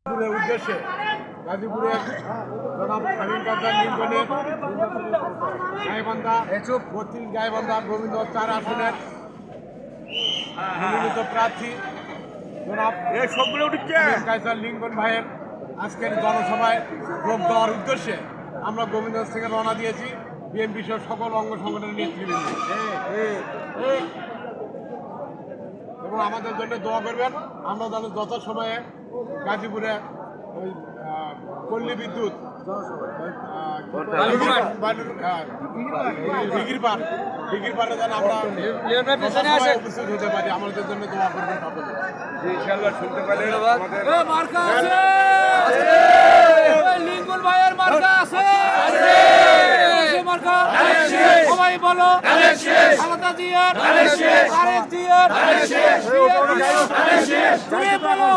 উদ্দেশ্যে গাজীপুরের জনাব শামীম কাদের লিঙ্কনের গাইবান্ধা 32 গাইবান্ধা গোবিন্দ 4 আসনের মনোনীত প্রার্থী জনাব শামীম কাদের লিঙ্কন ভাইয়ের আজকের জনসভায় যোগ দেওয়ার উদ্দেশ্যে আমরা গোবিন্দগঞ্জ থেকে রওনা দিয়েছি বিএনপি সহ সকল অঙ্গ সংগঠনের নেতৃবৃন্দ এবং আমাদের জন্য দোয়া করবেন। আমরা যেন যথাসময়ে গাজীপুরে ওই পল্লী বিদ্যুৎ ডিগ্রি পারে যেন আমরা উপস্থিত হতে পারি। আমাদের জন্য দোয়া করবেন সকলে। শুনতে পারেন লিঙ্কন ভাইয়ের মার্কা আছে, সবাই বলো আলাদা জিয়ার আরেক জিয়ার বলো